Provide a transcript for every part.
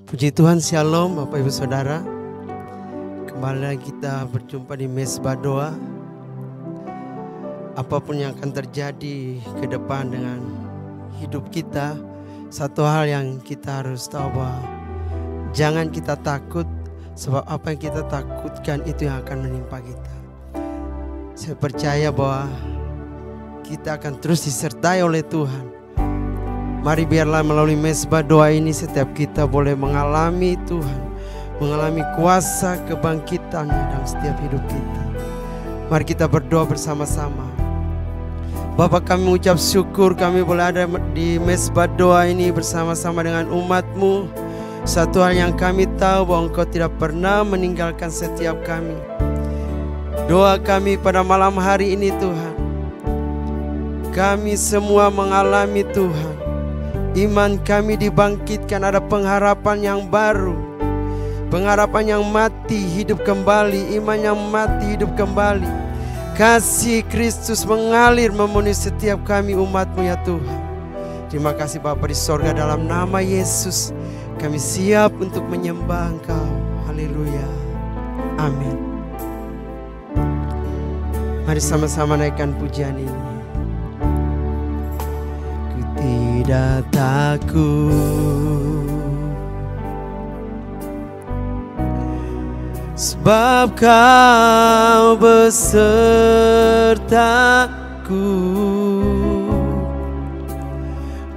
Puji Tuhan, Shalom Bapak Ibu Saudara. Kembali lagi kita berjumpa di Mesbah Doa. Apapun yang akan terjadi ke depan dengan hidup kita, satu hal yang kita harus tahu bahwa jangan kita takut, sebab apa yang kita takutkan itu yang akan menimpa kita. Saya percaya bahwa kita akan terus disertai oleh Tuhan. Mari biarlah melalui Mesbah Doa ini setiap kita boleh mengalami Tuhan, mengalami kuasa kebangkitannya dalam setiap hidup kita. Mari kita berdoa bersama-sama. Bapa, kami mengucap syukur kami boleh ada di Mesbah Doa ini bersama-sama dengan umat-Mu. Satu hal yang kami tahu bahwa Engkau tidak pernah meninggalkan setiap kami. Doa kami pada malam hari ini Tuhan, kami semua mengalami Tuhan, iman kami dibangkitkan, ada pengharapan yang baru. Pengharapan yang mati hidup kembali, iman yang mati hidup kembali. Kasih Kristus mengalir memenuhi setiap kami umat-Mu ya Tuhan. Terima kasih Bapa di sorga, dalam nama Yesus kami siap untuk menyembah Engkau. Haleluya. Amin. Mari sama-sama naikkan pujian ini. Tidak takut, sebab Kau besertaku.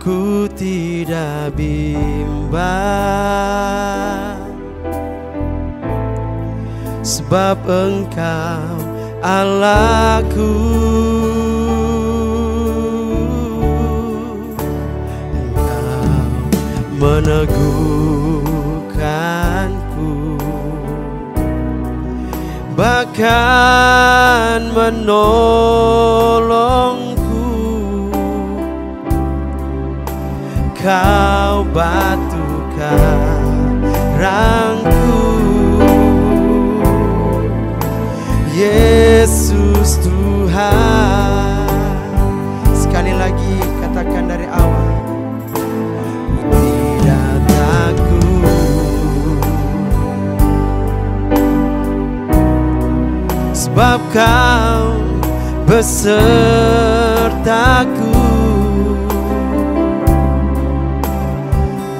Ku tidak bimbang, sebab Engkau Allahku. Meneguhkanku, bahkan menolongku. Kau batu karangku, Yesus Tuhan. Sekali lagi katakan dari awal. Sebab Kau besertaku.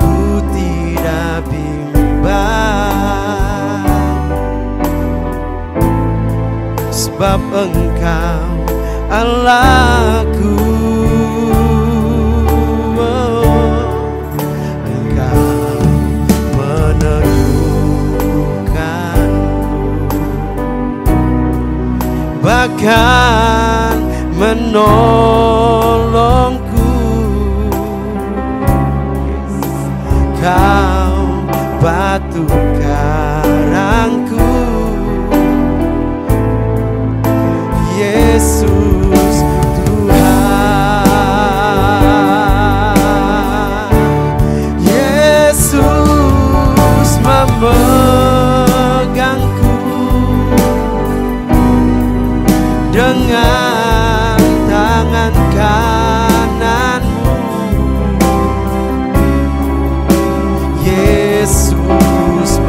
Ku tidak bimbang, sebab Engkau Allahku. Bahkan menolongku. Kau batu karangku, Yesus Tuhan. Yesus memegangku dengan tangan kanan-Mu. Yesus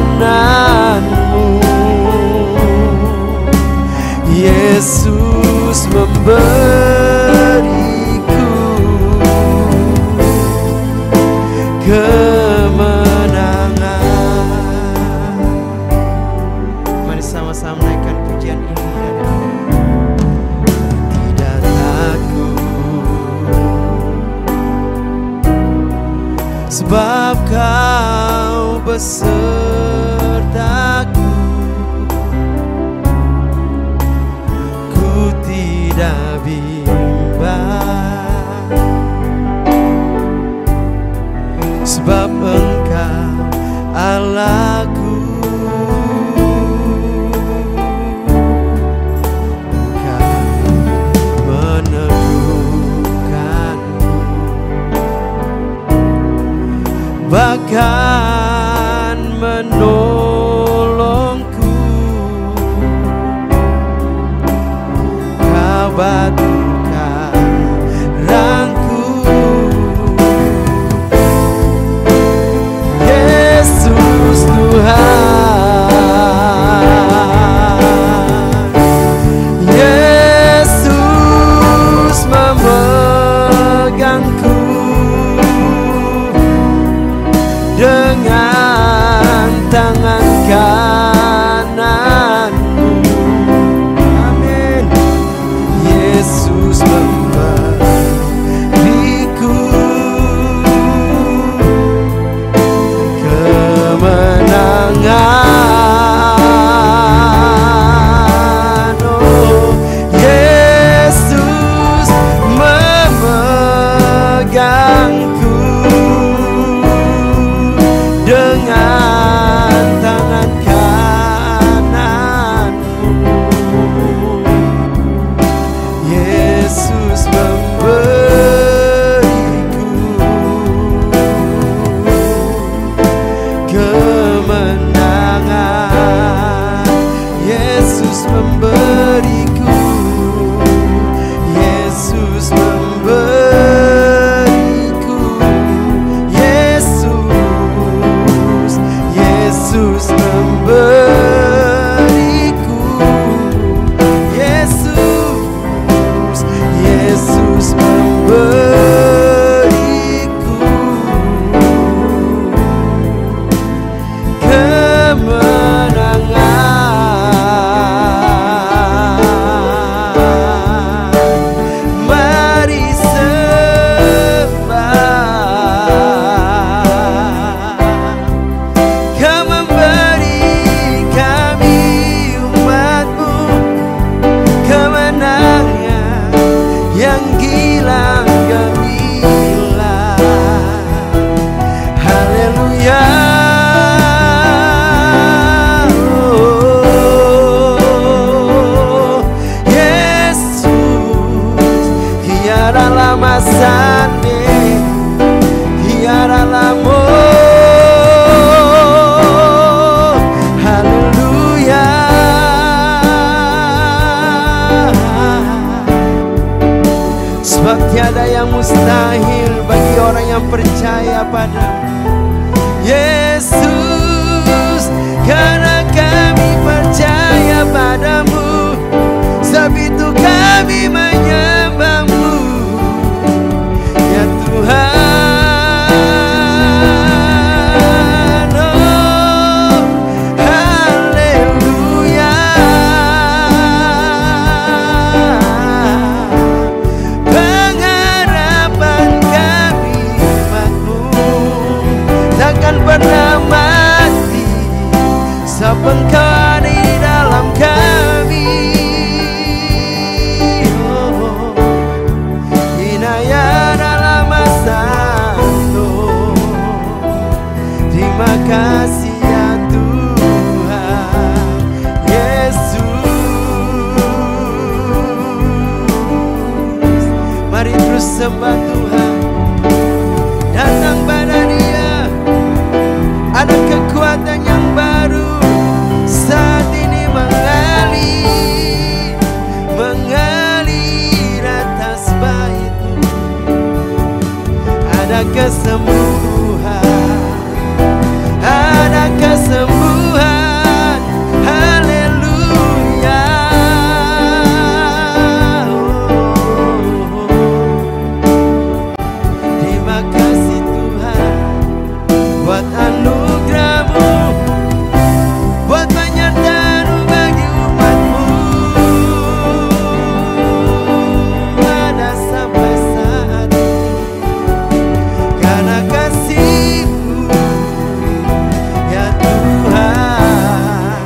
kananmu. Yesus memberiku kemenangan. Mari sama-sama naikkan pujian ini dari Allah. Tidak takut, sebab Kau besertaku. Ku tidak bimbang, sebab Engkau Allahku. Kau meneguhkanku, bahkan menolongku. Kau batu karangku, Yesus Tuhan. Yesus memegangku dengan tangan kananmu. Amin. Yesus memberiku kemenangan. Oh, Yesus memegangku dengan tangan kananmu. Yesus memberiku kemenangan. Yesus memberiku, Yesus memberiku, Yesus, Yesus memberiku, Yesus, Yesus memberiku kemenangan. Mari sembah, Kau memberi kami umat-Mu kemenangan yang gilang gemilang. Haleluya. Oh, Yesus, tiada lama sane, tiada lama. Haleluya. Sebab tiada yang mustahil bagi orang yang percaya padamu. Yesus, karena kami percaya padamu, sebab itu kami menyembah-Mu, ya Tuhan. Oh, haleluya. Pengharapan kami umat-Mu takkan pernah mati, sebab Engkau ada di dalam kami. Oh, inaya dalam masalah. Terima kasih ya Tuhan Yesus. Mari terus sembah Tuhan, datang pada Dia. Ada kekuatan yang baru saat ini mengalir atas bait-Mu. Ada kesembuhan, ada kesembuhan. anugerah-Mu buat penyertaan bagi umat-Mu. Ada sampai saat ini karena kasih-Mu ya Tuhan.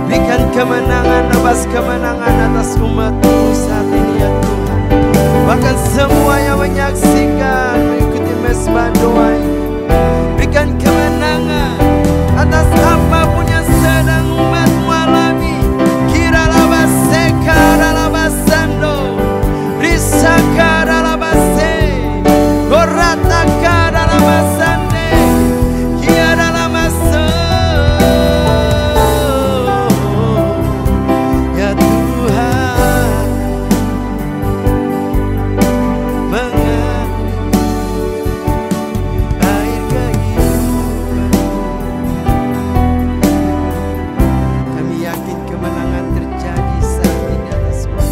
Berikan kemenangan atas kemenangan atas umat-Mu saat ini ya Tuhan. Bahkan semua yang menyaksikan mengikuti mesbah doa ini, berikan kemenangan atas apapun yang sedang umat-Mu alami. Kiralabase karalabasando risaka ralabase gorata karalabasande kiaralamaso ya Tuhan. Air kehidupan, kami yakin kemenangan terjadi saat ini atas umat.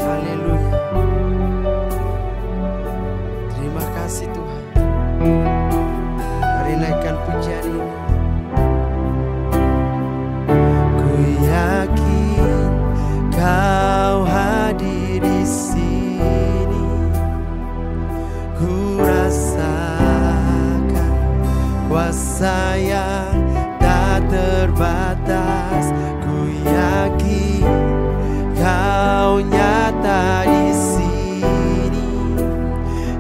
Haleluya. Terima kasih Tuhan. Mari naikkan pujian ini. Ku yakin Kau hadir di sini. Ku rasakan kuasa yang tak terbatas. Ku yakin Kau nyata di sini.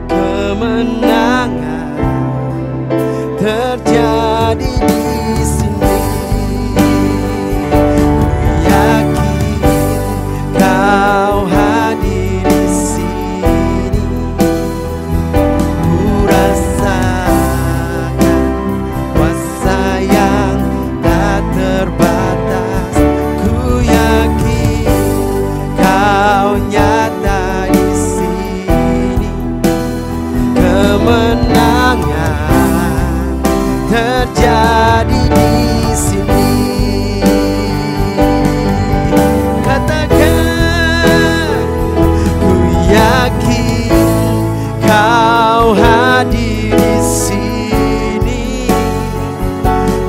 Kemenangan terjadi di sini. Ku yakin Kau hadir di sini. Ku rasakan kuasa yang tak terbatas. Ku yakin Kau nyata di sini. Kemenangan terjadi di sini. Katakan, ku yakin Kau hadir di sini.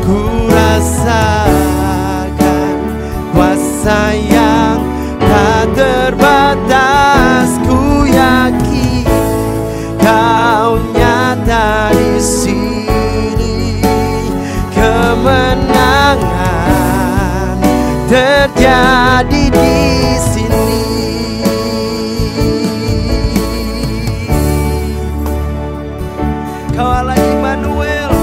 Ku rasakan kuasa yang tak terbatas. Ku yakin Kau nyata di sini. Kemenangan terjadi di sini. Kau Allah Immanuel,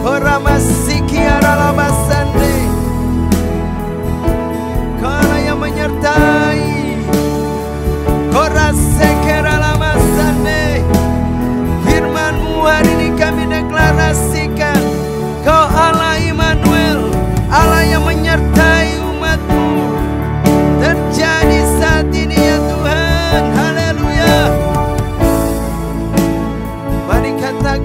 ora masiki aralabasande. Kau Allah yang menyertai. Ora sekeralamasande. Firman-Mu hari ini kami deklarasikan. Kau Allah Immanuel, Allah yang menyertai umat-Mu. Terjadi saat ini ya Tuhan. Haleluya. Mari katakan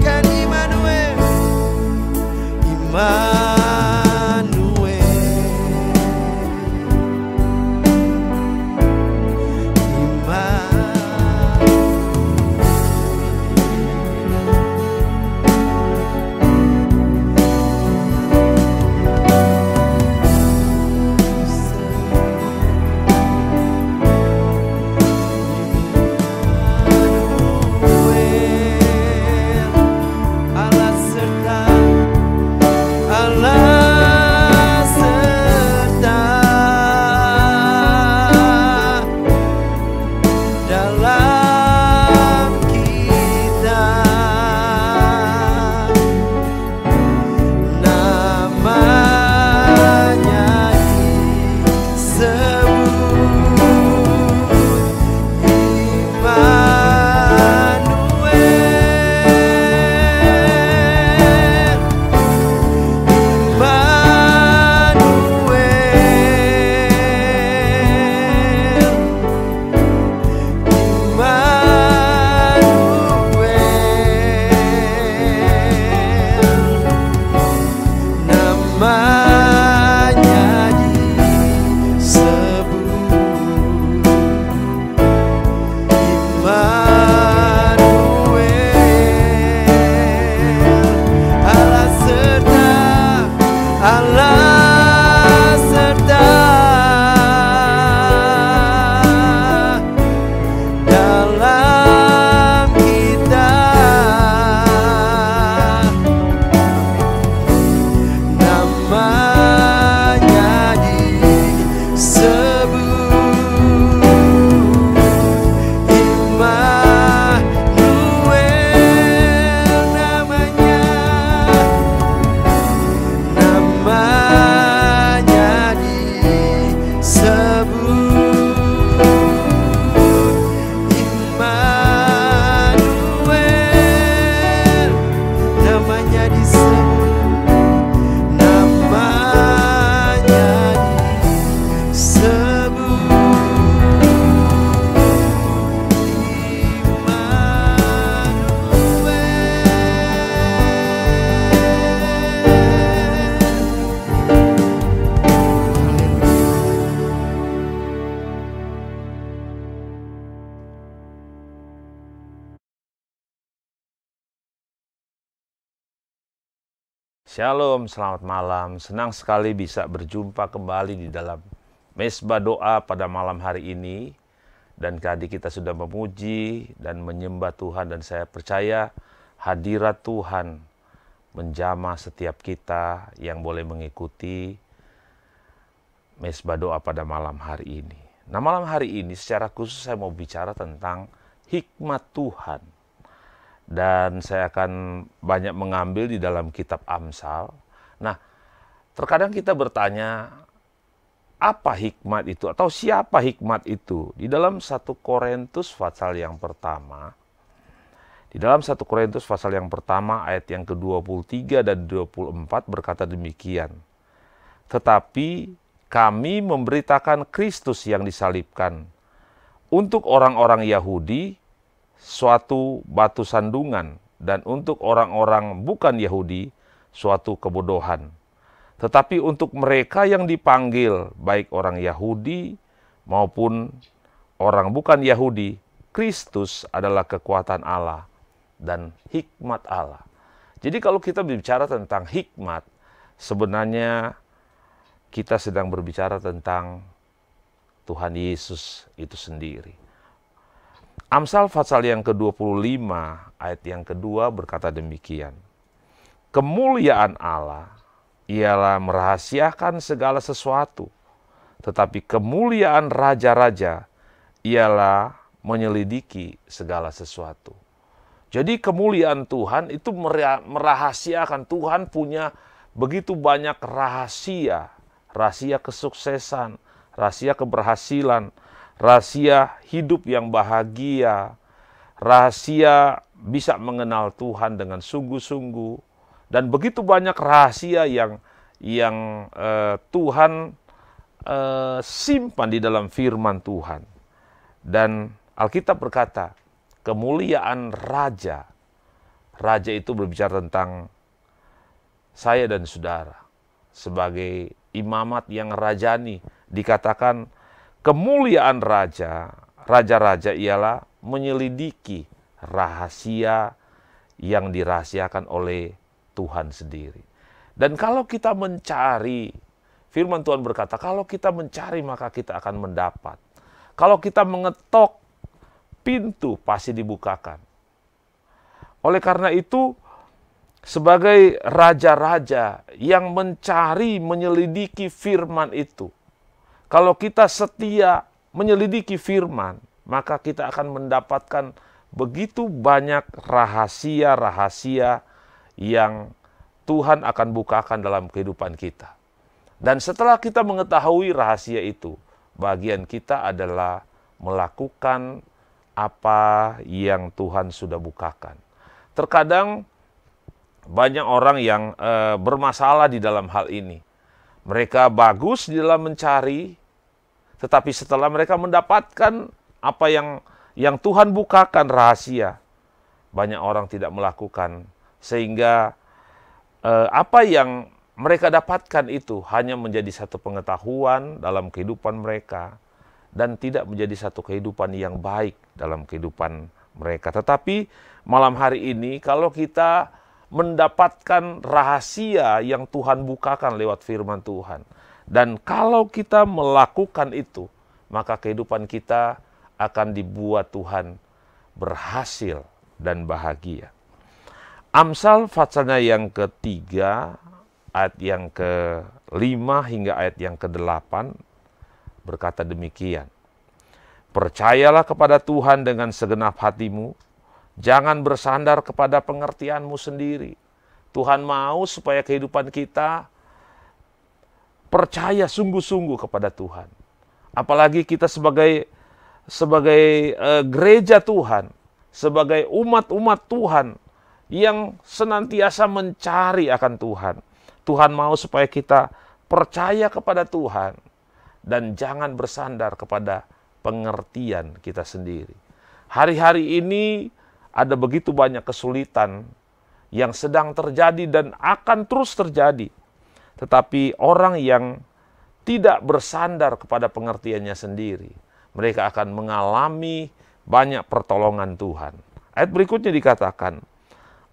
Shalom, selamat malam. Senang sekali bisa berjumpa kembali di dalam Mesbah Doa pada malam hari ini. Dan tadi kita sudah memuji dan menyembah Tuhan, dan saya percaya hadirat Tuhan menjamah setiap kita yang boleh mengikuti Mesbah Doa pada malam hari ini. Nah, malam hari ini secara khusus saya mau bicara tentang hikmat Tuhan. Dan saya akan banyak mengambil di dalam kitab Amsal. Nah, terkadang kita bertanya, apa hikmat itu? Atau siapa hikmat itu? Di dalam 1 Korintus pasal yang pertama, di dalam 1 Korintus pasal yang pertama ayat yang ke-23 dan 24 berkata demikian. Tetapi kami memberitakan Kristus yang disalibkan. Untuk orang-orang Yahudi, suatu batu sandungan, dan untuk orang-orang bukan Yahudi, suatu kebodohan. Tetapi untuk mereka yang dipanggil, baik orang Yahudi maupun orang bukan Yahudi, Kristus adalah kekuatan Allah dan hikmat Allah. Jadi kalau kita berbicara tentang hikmat, sebenarnya kita sedang berbicara tentang Tuhan Yesus itu sendiri. Amsal pasal yang ke-25 ayat yang kedua berkata demikian. Kemuliaan Allah ialah merahasiakan segala sesuatu, tetapi kemuliaan raja-raja ialah menyelidiki segala sesuatu. Jadi kemuliaan Tuhan itu merahasiakan. Tuhan punya begitu banyak rahasia, rahasia kesuksesan, rahasia keberhasilan, rahasia hidup yang bahagia, rahasia bisa mengenal Tuhan dengan sungguh-sungguh, dan begitu banyak rahasia yang Tuhan simpan di dalam firman Tuhan. Dan Alkitab berkata, kemuliaan raja. Raja itu berbicara tentang saya dan saudara. Sebagai imamat yang rajani, dikatakan kemuliaan raja-raja ialah menyelidiki rahasia yang dirahasiakan oleh Tuhan sendiri. Dan kalau kita mencari, firman Tuhan berkata, kalau kita mencari maka kita akan mendapat. Kalau kita mengetok, pintu pasti dibukakan. Oleh karena itu, sebagai raja-raja yang mencari, menyelidiki firman itu, kalau kita setia menyelidiki firman, maka kita akan mendapatkan begitu banyak rahasia-rahasia yang Tuhan akan bukakan dalam kehidupan kita. Dan setelah kita mengetahui rahasia itu, bagian kita adalah melakukan apa yang Tuhan sudah bukakan. Terkadang banyak orang yang bermasalah di dalam hal ini. Mereka bagus di dalam mencari, tetapi setelah mereka mendapatkan apa yang Tuhan bukakan rahasia, banyak orang tidak melakukan. Sehingga apa yang mereka dapatkan itu hanya menjadi satu pengetahuan dalam kehidupan mereka, dan tidak menjadi satu kehidupan yang baik dalam kehidupan mereka. Tetapi malam hari ini, kalau kita mendapatkan rahasia yang Tuhan bukakan lewat firman Tuhan, dan kalau kita melakukan itu, maka kehidupan kita akan dibuat Tuhan berhasil dan bahagia. Amsal pasalnya yang ketiga, ayat yang ke-5 hingga ayat yang ke-8 berkata demikian. Percayalah kepada Tuhan dengan segenap hatimu, jangan bersandar kepada pengertianmu sendiri. Tuhan mau supaya kehidupan kita percaya sungguh-sungguh kepada Tuhan. Apalagi kita sebagai gereja Tuhan, sebagai umat-umat Tuhan yang senantiasa mencari akan Tuhan. Tuhan mau supaya kita percaya kepada Tuhan dan jangan bersandar kepada pengertian kita sendiri. Hari-hari ini ada begitu banyak kesulitan yang sedang terjadi dan akan terus terjadi. Tetapi orang yang tidak bersandar kepada pengertiannya sendiri, mereka akan mengalami banyak pertolongan Tuhan. Ayat berikutnya dikatakan,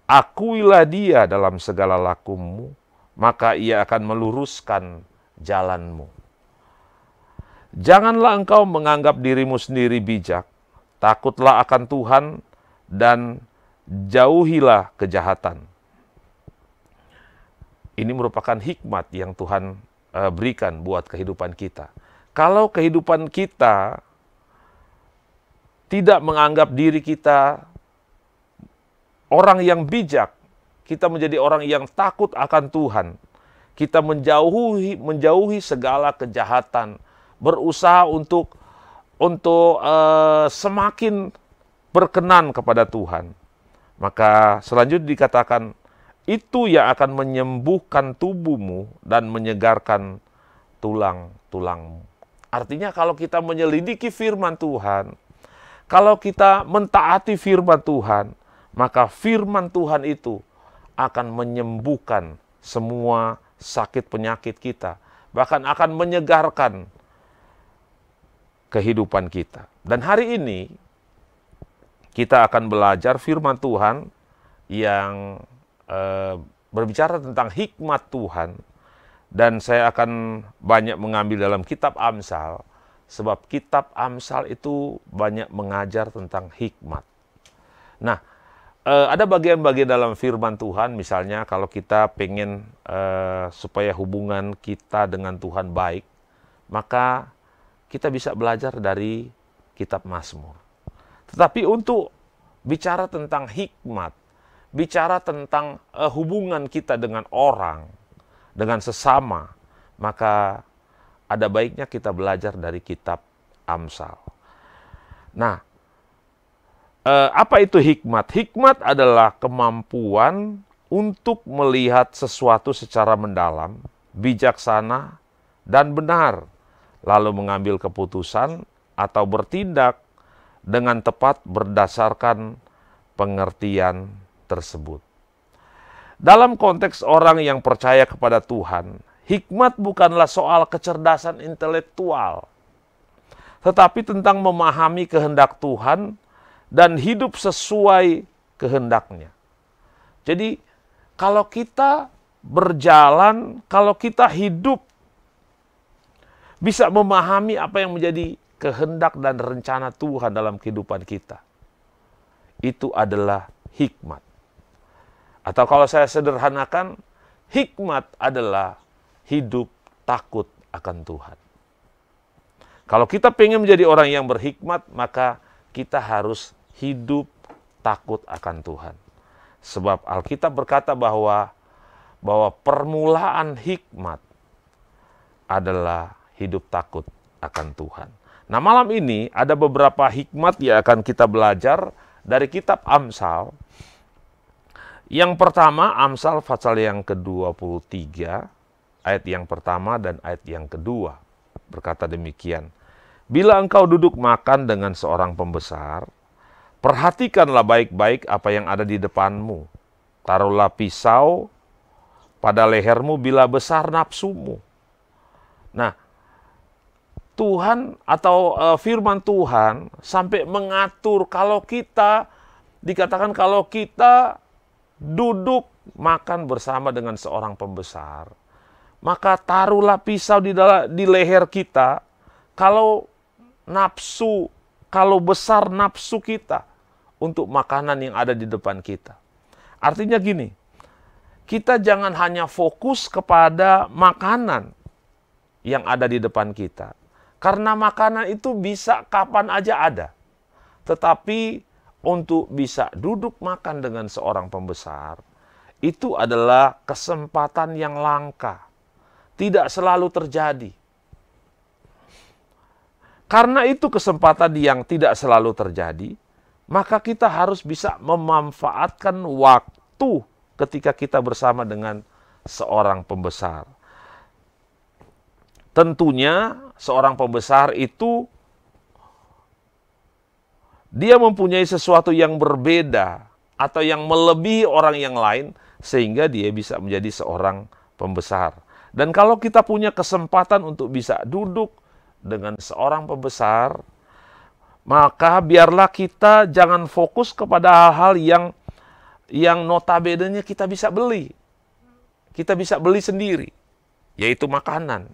akuilah dia dalam segala lakumu, maka Ia akan meluruskan jalanmu. Janganlah engkau menganggap dirimu sendiri bijak, takutlah akan Tuhan dan jauhilah kejahatan. Ini merupakan hikmat yang Tuhan berikan buat kehidupan kita. Kalau kehidupan kita tidak menganggap diri kita orang yang bijak, kita menjadi orang yang takut akan Tuhan, kita menjauhi segala kejahatan, berusaha untuk semakin berkenan kepada Tuhan. Maka selanjutnya dikatakan, itu yang akan menyembuhkan tubuhmu dan menyegarkan tulang-tulangmu. Artinya kalau kita menyelidiki firman Tuhan, kalau kita mentaati firman Tuhan, maka firman Tuhan itu akan menyembuhkan semua sakit penyakit kita, bahkan akan menyegarkan kehidupan kita. Dan hari ini kita akan belajar firman Tuhan yang berbicara tentang hikmat Tuhan, dan saya akan banyak mengambil dalam kitab Amsal, sebab kitab Amsal itu banyak mengajar tentang hikmat. Nah, ada bagian-bagian dalam firman Tuhan, misalnya kalau kita pengen supaya hubungan kita dengan Tuhan baik, maka kita bisa belajar dari kitab Mazmur. Tetapi untuk bicara tentang hikmat, bicara tentang hubungan kita dengan orang, dengan sesama, maka ada baiknya kita belajar dari kitab Amsal. Nah, apa itu hikmat? Hikmat adalah kemampuan untuk melihat sesuatu secara mendalam, bijaksana, dan benar, lalu mengambil keputusan atau bertindak dengan tepat berdasarkan pengertian tersebut. Dalam konteks orang yang percaya kepada Tuhan, hikmat bukanlah soal kecerdasan intelektual, tetapi tentang memahami kehendak Tuhan dan hidup sesuai kehendaknya. Jadi, kalau kita berjalan, kalau kita hidup, bisa memahami apa yang menjadi kehendak dan rencana Tuhan dalam kehidupan kita, itu adalah hikmat. Atau kalau saya sederhanakan, hikmat adalah hidup takut akan Tuhan. Kalau kita ingin menjadi orang yang berhikmat, maka kita harus hidup takut akan Tuhan. Sebab Alkitab berkata bahwa permulaan hikmat adalah hidup takut akan Tuhan. Nah, malam ini ada beberapa hikmat yang akan kita belajar dari kitab Amsal. Yang pertama, Amsal pasal yang ke-23, ayat yang pertama dan ayat yang kedua. Berkata demikian, bila engkau duduk makan dengan seorang pembesar, perhatikanlah baik-baik apa yang ada di depanmu. Taruhlah pisau pada lehermu bila besar nafsumu. Nah, Tuhan atau firman Tuhan sampai mengatur kalau kita, dikatakan kalau kita duduk makan bersama dengan seorang pembesar, maka taruhlah pisau di leher kita kalau nafsu, kalau besar nafsu kita untuk makanan yang ada di depan kita. Artinya gini, kita jangan hanya fokus kepada makanan yang ada di depan kita, karena makanan itu bisa kapan aja ada. Tetapi untuk bisa duduk makan dengan seorang pembesar, itu adalah kesempatan yang langka. Tidak selalu terjadi. Karena itu kesempatan yang tidak selalu terjadi, maka kita harus bisa memanfaatkan waktu ketika kita bersama dengan seorang pembesar. Tentunya seorang pembesar itu dia mempunyai sesuatu yang berbeda atau yang melebihi orang yang lain sehingga dia bisa menjadi seorang pembesar. Dan kalau kita punya kesempatan untuk bisa duduk dengan seorang pembesar, maka biarlah kita jangan fokus kepada hal-hal yang notabene kita bisa beli. kita bisa beli sendiri, yaitu makanan.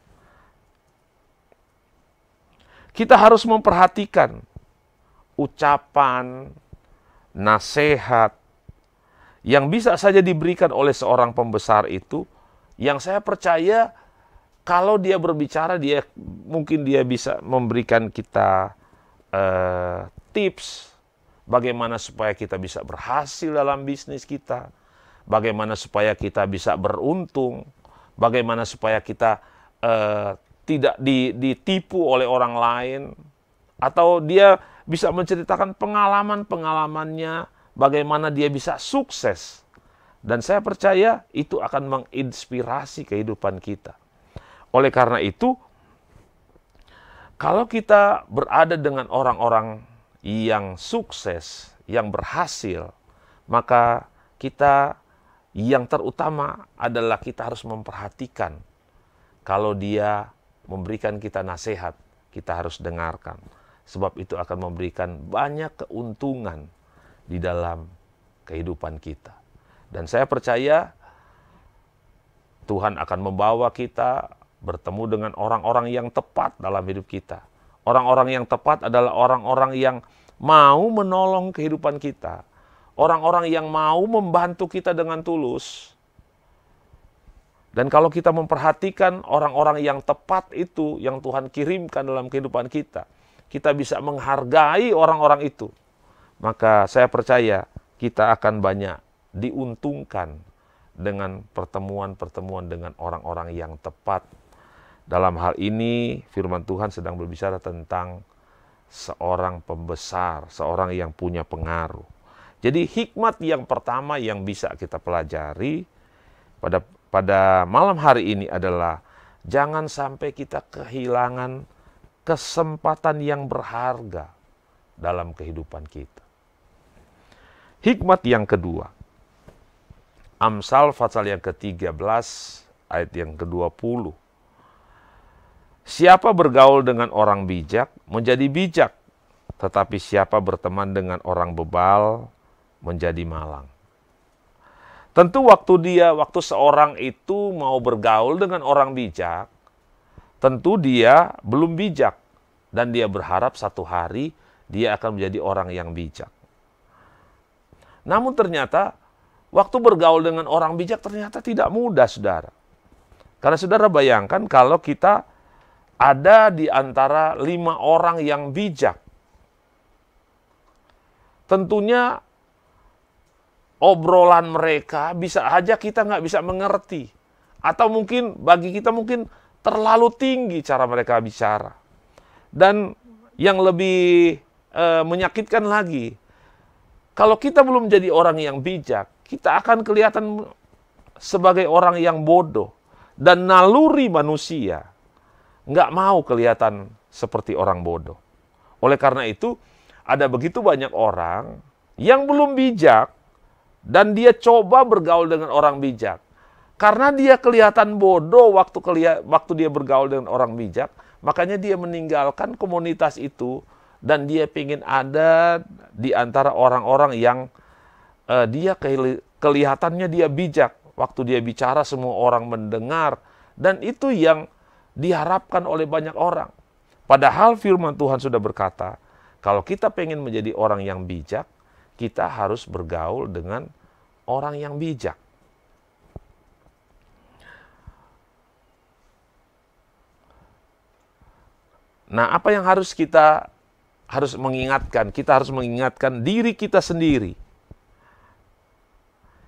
Kita harus memperhatikan ucapan, nasihat yang bisa saja diberikan oleh seorang pembesar itu, yang saya percaya kalau dia berbicara, mungkin dia bisa memberikan kita tips bagaimana supaya kita bisa berhasil dalam bisnis kita, bagaimana supaya kita bisa beruntung, bagaimana supaya kita tidak ditipu oleh orang lain, atau dia bisa menceritakan pengalaman-pengalamannya, bagaimana dia bisa sukses. Dan saya percaya itu akan menginspirasi kehidupan kita. Oleh karena itu, kalau kita berada dengan orang-orang yang sukses, yang berhasil, maka kita yang terutama adalah kita harus memperhatikan. Kalau dia memberikan kita nasihat, kita harus dengarkan. Sebab itu akan memberikan banyak keuntungan di dalam kehidupan kita. Dan saya percaya Tuhan akan membawa kita bertemu dengan orang-orang yang tepat dalam hidup kita. Orang-orang yang tepat adalah orang-orang yang mau menolong kehidupan kita. Orang-orang yang mau membantu kita dengan tulus. Dan kalau kita memperhatikan orang-orang yang tepat itu, yang Tuhan kirimkan dalam kehidupan kita, kita bisa menghargai orang-orang itu. Maka saya percaya kita akan banyak diuntungkan dengan pertemuan-pertemuan dengan orang-orang yang tepat. Dalam hal ini, firman Tuhan sedang berbicara tentang seorang pembesar, seorang yang punya pengaruh. Jadi hikmat yang pertama yang bisa kita pelajari pada malam hari ini adalah jangan sampai kita kehilangan kesempatan yang berharga dalam kehidupan kita. Hikmat yang kedua, Amsal pasal yang ke-13 ayat yang ke-20. Siapa bergaul dengan orang bijak menjadi bijak, tetapi siapa berteman dengan orang bebal menjadi malang. Tentu waktu seorang itu mau bergaul dengan orang bijak, tentu dia belum bijak. Dan dia berharap satu hari dia akan menjadi orang yang bijak. Namun ternyata, waktu bergaul dengan orang bijak ternyata tidak mudah, saudara. Karena saudara bayangkan kalau kita ada di antara 5 orang yang bijak. Tentunya obrolan mereka bisa aja kita nggak bisa mengerti. Atau mungkin bagi kita mungkin terlalu tinggi cara mereka bicara. Dan yang lebih menyakitkan lagi, kalau kita belum jadi orang yang bijak, kita akan kelihatan sebagai orang yang bodoh. Dan naluri manusia nggak mau kelihatan seperti orang bodoh. Oleh karena itu, ada begitu banyak orang yang belum bijak, dan dia coba bergaul dengan orang bijak. Karena dia kelihatan bodoh waktu dia bergaul dengan orang bijak, makanya dia meninggalkan komunitas itu, dan dia ingin ada di antara orang-orang yang dia kelihatannya dia bijak. Waktu dia bicara semua orang mendengar, dan itu yang diharapkan oleh banyak orang. Padahal firman Tuhan sudah berkata, kalau kita pengen menjadi orang yang bijak, kita harus bergaul dengan orang yang bijak. Nah, apa yang kita harus mengingatkan? Kita harus mengingatkan diri kita sendiri.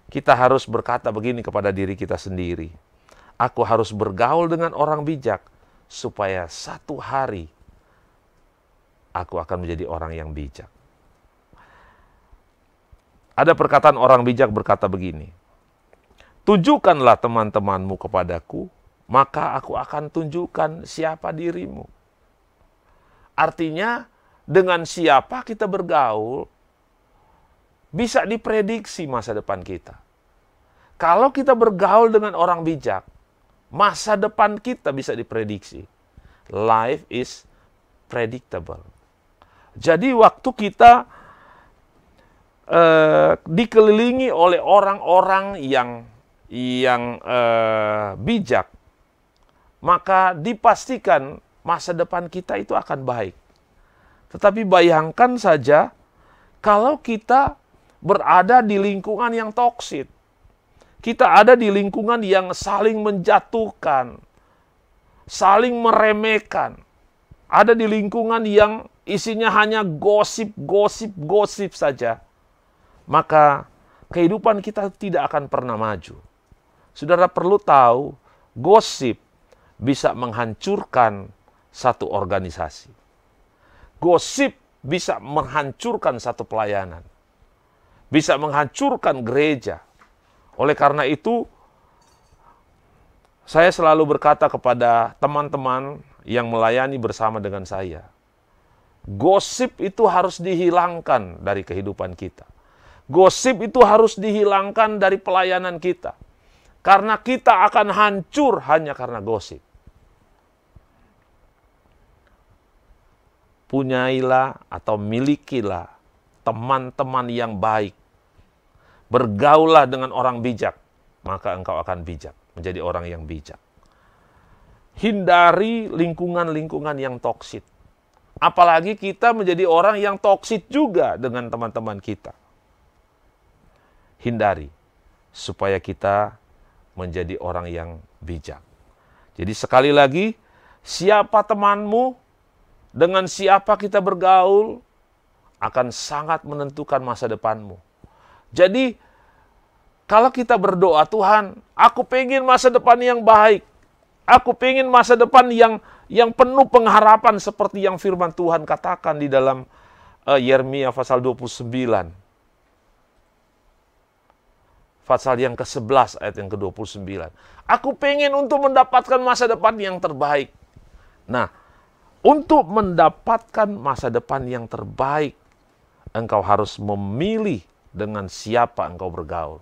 Kita harus berkata begini kepada diri kita sendiri. Aku harus bergaul dengan orang bijak, supaya satu hari aku akan menjadi orang yang bijak. Ada perkataan orang bijak berkata begini, tunjukkanlah teman-temanmu kepadaku, maka aku akan tunjukkan siapa dirimu. Artinya, dengan siapa kita bergaul, bisa diprediksi masa depan kita. Kalau kita bergaul dengan orang bijak, masa depan kita bisa diprediksi. Life is predictable. Jadi waktu kita dikelilingi oleh orang-orang yang bijak, maka dipastikan masa depan kita itu akan baik. Tetapi bayangkan saja kalau kita berada di lingkungan yang toksik, kita ada di lingkungan yang saling menjatuhkan, saling meremehkan, ada di lingkungan yang isinya hanya gosip saja, maka kehidupan kita tidak akan pernah maju. Saudara perlu tahu, gosip bisa menghancurkan satu organisasi. Gosip bisa menghancurkan satu pelayanan. Bisa menghancurkan gereja. Oleh karena itu, saya selalu berkata kepada teman-teman yang melayani bersama dengan saya, gosip itu harus dihilangkan dari kehidupan kita. Gosip itu harus dihilangkan dari pelayanan kita. Karena kita akan hancur hanya karena gosip. Punyailah atau milikilah teman-teman yang baik. Bergaulah dengan orang bijak, maka engkau akan bijak, menjadi orang yang bijak. Hindari lingkungan-lingkungan yang toksik. Apalagi kita menjadi orang yang toksik juga dengan teman-teman kita. Hindari, supaya kita menjadi orang yang bijak. Jadi sekali lagi, siapa temanmu, dengan siapa kita bergaul, akan sangat menentukan masa depanmu. Jadi, kalau kita berdoa, Tuhan, aku pengen masa depan yang baik. Aku pengen masa depan yang penuh pengharapan seperti yang firman Tuhan katakan di dalam Yeremia pasal 29. Pasal yang ke-11 ayat yang ke-29. Aku pengen untuk mendapatkan masa depan yang terbaik. Nah, untuk mendapatkan masa depan yang terbaik, engkau harus memilih dengan siapa engkau bergaul.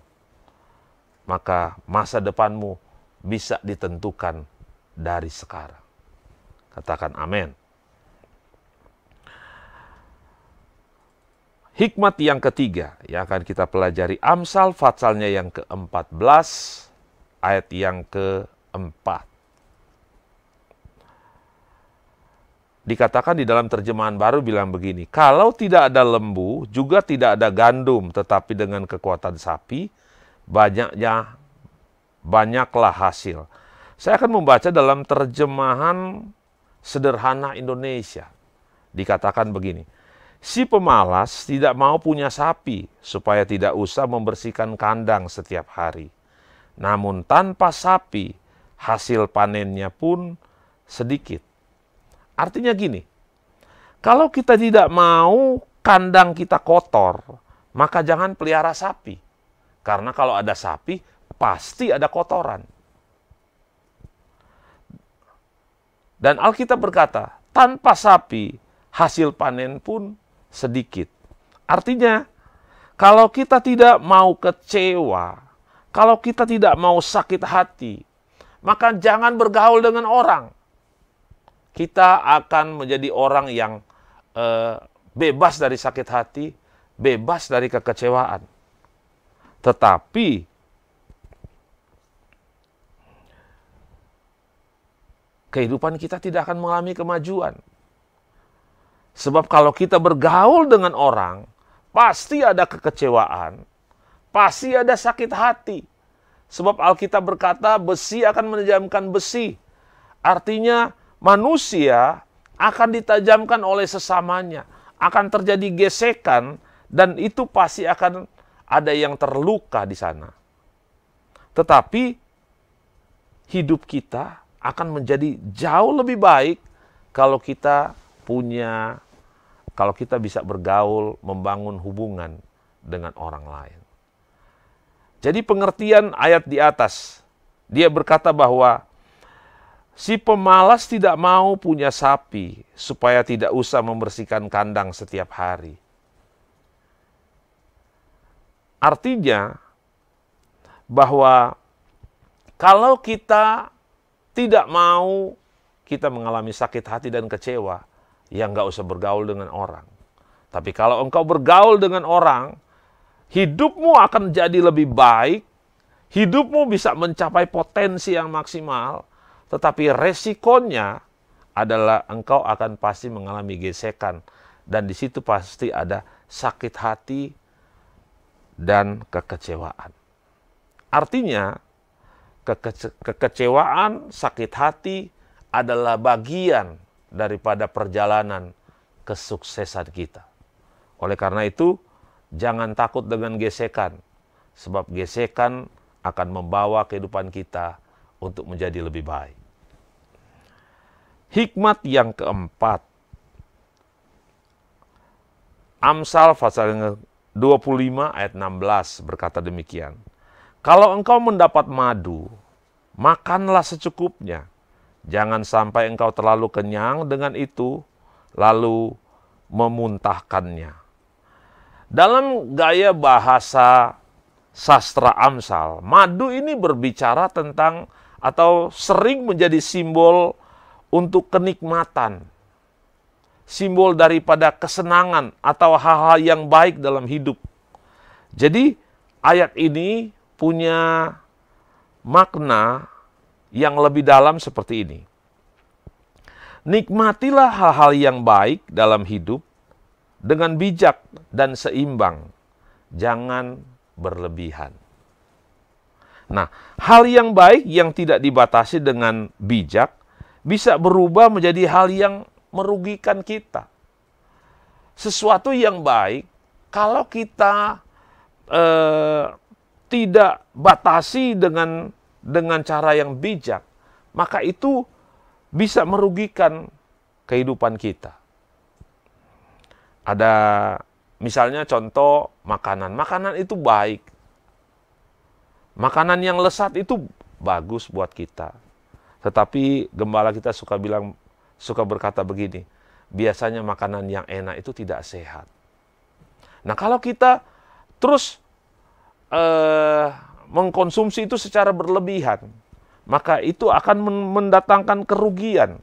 Maka masa depanmu bisa ditentukan dari sekarang. Katakan amin. Hikmat yang ketiga yang akan kita pelajari, Amsal pasalnya yang ke-14, ayat yang ke-4. Dikatakan di dalam terjemahan baru bilang begini, kalau tidak ada lembu, juga tidak ada gandum, tetapi dengan kekuatan sapi, banyaklah hasil. Saya akan membaca dalam terjemahan sederhana Indonesia. Dikatakan begini, si pemalas tidak mau punya sapi, supaya tidak usah membersihkan kandang setiap hari. Namun tanpa sapi, hasil panennya pun sedikit. Artinya gini, kalau kita tidak mau kandang kita kotor, maka jangan pelihara sapi. Karena kalau ada sapi, pasti ada kotoran. Dan Alkitab berkata, tanpa sapi, hasil panen pun sedikit. Artinya, kalau kita tidak mau kecewa, kalau kita tidak mau sakit hati, maka jangan bergaul dengan orang. Kita akan menjadi orang yang bebas dari sakit hati, bebas dari kekecewaan. Tetapi, kehidupan kita tidak akan mengalami kemajuan. Sebab kalau kita bergaul dengan orang, pasti ada kekecewaan, pasti ada sakit hati. Sebab Alkitab berkata, besi akan menajamkan besi. Artinya, manusia akan ditajamkan oleh sesamanya. Akan terjadi gesekan, dan itu pasti akan ada yang terluka di sana. Tetapi, hidup kita akan menjadi jauh lebih baik kalau kita bisa bergaul, membangun hubungan dengan orang lain. Jadi pengertian ayat di atas, dia berkata bahwa si pemalas tidak mau punya sapi supaya tidak usah membersihkan kandang setiap hari. Artinya bahwa kalau kita tidak mau kita mengalami sakit hati dan kecewa, ya nggak usah bergaul dengan orang. Tapi kalau engkau bergaul dengan orang, hidupmu akan jadi lebih baik, hidupmu bisa mencapai potensi yang maksimal, tetapi resikonya adalah engkau akan pasti mengalami gesekan. Dan di situ pasti ada sakit hati dan kekecewaan. Artinya, kekecewaan, sakit hati adalah bagian daripada perjalanan kesuksesan kita. Oleh karena itu, jangan takut dengan gesekan, sebab gesekan akan membawa kehidupan kita untuk menjadi lebih baik. Hikmat yang keempat, Amsal pasal 25 ayat 16 berkata demikian. Kalau engkau mendapat madu, makanlah secukupnya. Jangan sampai engkau terlalu kenyang dengan itu, lalu memuntahkannya. Dalam gaya bahasa sastra Amsal, madu ini berbicara tentang atau sering menjadi simbol untuk kenikmatan. Simbol daripada kesenangan atau hal-hal yang baik dalam hidup. Jadi ayat ini punya makna yang lebih dalam seperti ini. Nikmatilah hal-hal yang baik dalam hidup dengan bijak dan seimbang. Jangan berlebihan. Nah, hal yang baik yang tidak dibatasi dengan bijak bisa berubah menjadi hal yang merugikan kita. Sesuatu yang baik, kalau kita tidak batasi dengan cara yang bijak, maka itu bisa merugikan kehidupan kita. Ada misalnya contoh makanan. Makanan itu baik. Makanan yang lezat itu bagus buat kita. Tetapi gembala kita suka berkata begini, biasanya makanan yang enak itu tidak sehat. Nah, kalau kita terus mengkonsumsi itu secara berlebihan, maka itu akan mendatangkan kerugian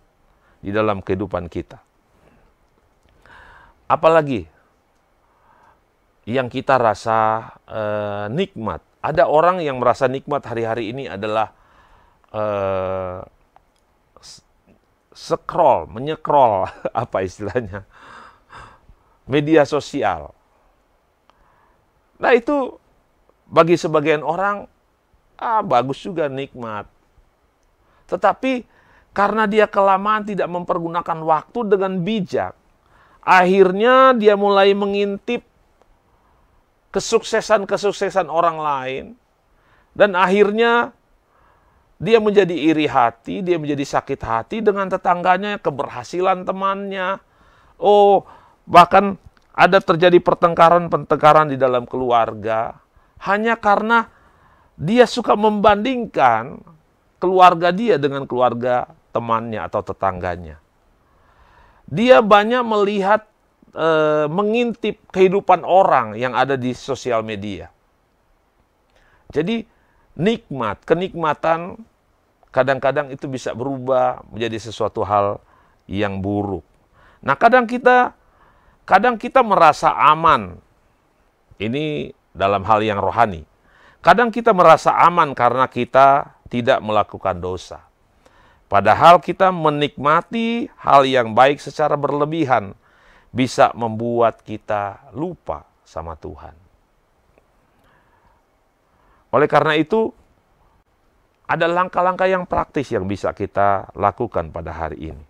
di dalam kehidupan kita. Apalagi yang kita rasa nikmat. Ada orang yang merasa nikmat hari-hari ini adalah menyekrol, apa istilahnya, media sosial. Nah, itu bagi sebagian orang, bagus juga, nikmat. Tetapi karena dia kelamaan tidak mempergunakan waktu dengan bijak, akhirnya dia mulai mengintip kesuksesan orang lain, dan akhirnya dia menjadi iri hati, dia menjadi sakit hati dengan tetangganya, keberhasilan temannya. Bahkan ada terjadi pertengkaran di dalam keluarga, hanya karena dia suka membandingkan keluarga dia dengan keluarga temannya atau tetangganya. Dia banyak melihat, mengintip kehidupan orang yang ada di sosial media. Jadi kenikmatan kadang-kadang itu bisa berubah menjadi sesuatu hal yang buruk. Nah, kadang kita merasa aman. Ini dalam hal yang rohani. Kadang kita merasa aman karena kita tidak melakukan dosa. Padahal kita menikmati hal yang baik secara berlebihan bisa membuat kita lupa sama Tuhan. Oleh karena itu, ada langkah-langkah yang praktis yang bisa kita lakukan pada hari ini.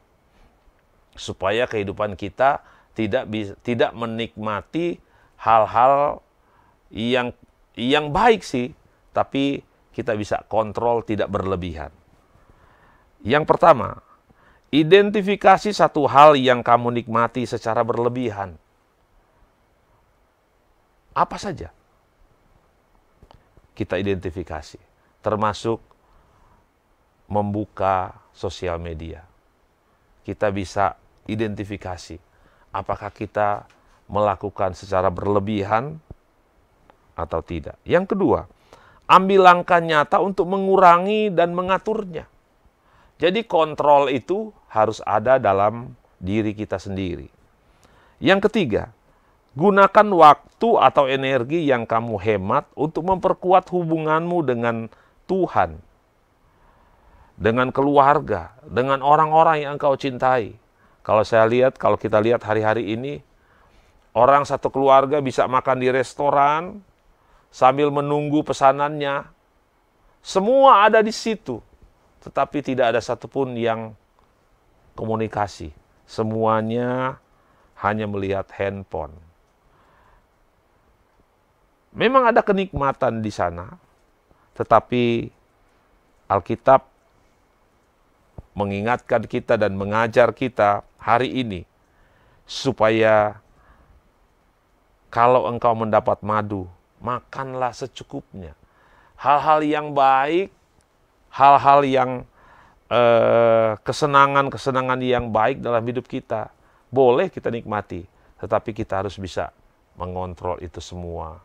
Supaya kehidupan kita tidak menikmati hal-hal yang baik sih, tapi kita bisa kontrol tidak berlebihan. Yang pertama, identifikasi satu hal yang kamu nikmati secara berlebihan. Apa saja? Kita identifikasi, termasuk membuka sosial media. Kita bisa identifikasi apakah kita melakukan secara berlebihan atau tidak. Yang kedua, ambil langkah nyata untuk mengurangi dan mengaturnya. Jadi kontrol itu harus ada dalam diri kita sendiri. Yang ketiga, Gunakan waktu atau energi yang kamu hemat untuk memperkuat hubunganmu dengan Tuhan, dengan keluarga, dengan orang-orang yang engkau cintai. Kalau kita lihat hari-hari ini, orang satu keluarga bisa makan di restoran sambil menunggu pesanannya. Semua ada di situ, tetapi tidak ada satupun yang komunikasi. Semuanya hanya melihat handphone. Memang ada kenikmatan di sana, tetapi Alkitab mengingatkan kita dan mengajar kita hari ini supaya kalau engkau mendapat madu, makanlah secukupnya. Hal-hal yang baik, hal-hal yang kesenangan-kesenangan yang baik dalam hidup kita, boleh kita nikmati, tetapi kita harus bisa mengontrol itu semua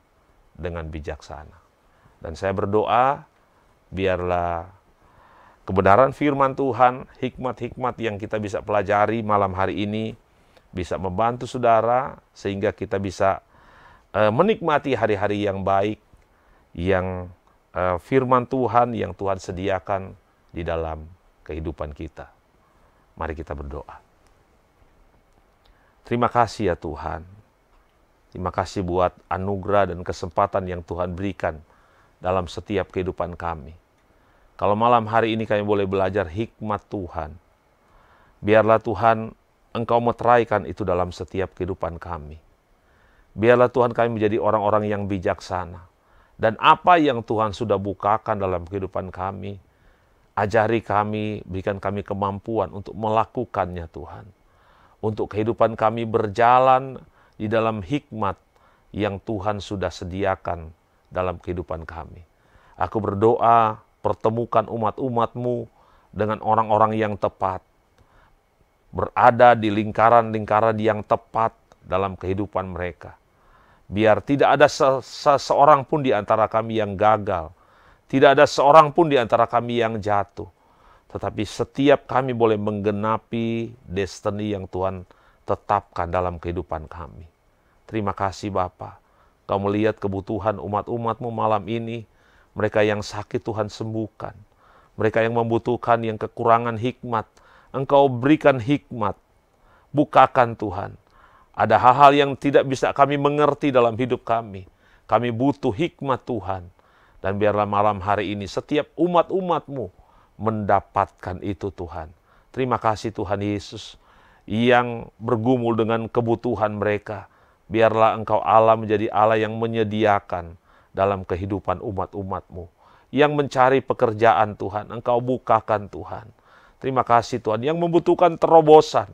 dengan bijaksana. Dan saya berdoa, biarlah kebenaran firman Tuhan, hikmat-hikmat yang kita bisa pelajari malam hari ini, bisa membantu saudara, sehingga kita bisa menikmati hari-hari yang baik, yang firman Tuhan, yang Tuhan sediakan di dalam kehidupan kita. Mari kita berdoa. Terima kasih ya Tuhan. Terima kasih buat anugerah dan kesempatan yang Tuhan berikan dalam setiap kehidupan kami. Kalau malam hari ini kami boleh belajar hikmat Tuhan, biarlah Tuhan Engkau meteraikan itu dalam setiap kehidupan kami. Biarlah Tuhan kami menjadi orang-orang yang bijaksana. Dan apa yang Tuhan sudah bukakan dalam kehidupan kami, ajari kami, berikan kami kemampuan untuk melakukannya Tuhan. Untuk kehidupan kami berjalan di dalam hikmat yang Tuhan sudah sediakan dalam kehidupan kami. Aku berdoa, pertemukan umat-umat-Mu dengan orang-orang yang tepat, berada di lingkaran-lingkaran yang tepat dalam kehidupan mereka. Biar tidak ada seseorang pun di antara kami yang gagal, tidak ada seorang pun di antara kami yang jatuh, tetapi setiap kami boleh menggenapi destiny yang Tuhan tetapkan dalam kehidupan kami. Terima kasih Bapa. Kau melihat kebutuhan umat-umat-Mu malam ini. Mereka yang sakit Tuhan sembuhkan. Mereka yang membutuhkan yang kekurangan hikmat, Engkau berikan hikmat. Bukakan Tuhan. Ada hal-hal yang tidak bisa kami mengerti dalam hidup kami. Kami butuh hikmat Tuhan. Dan biarlah malam hari ini setiap umat-umat-Mu mendapatkan itu Tuhan. Terima kasih Tuhan Yesus yang bergumul dengan kebutuhan mereka. Biarlah Engkau Allah menjadi Allah yang menyediakan dalam kehidupan umat-umat-Mu. Yang mencari pekerjaan Tuhan, Engkau bukakan Tuhan. Terima kasih Tuhan yang membutuhkan terobosan.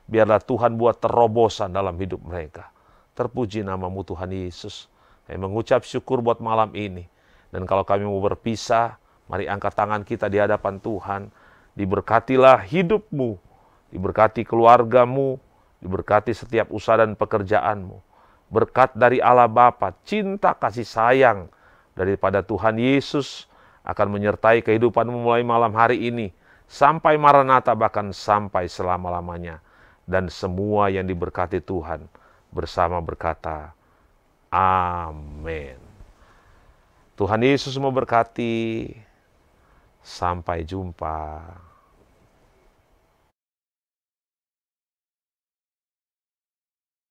Biarlah Tuhan buat terobosan dalam hidup mereka. Terpuji nama-Mu Tuhan Yesus. Kami mengucap syukur buat malam ini. Dan kalau kami mau berpisah, mari angkat tangan kita di hadapan Tuhan. Diberkatilah hidup-Mu, diberkati keluarga-Mu, diberkati setiap usaha dan pekerjaan-Mu. Berkat dari Allah Bapa, cinta kasih sayang daripada Tuhan Yesus akan menyertai kehidupanmu mulai malam hari ini. Sampai Maranatha, bahkan sampai selama-lamanya. Dan semua yang diberkati Tuhan bersama berkata, amin. Tuhan Yesus memberkati. Sampai jumpa.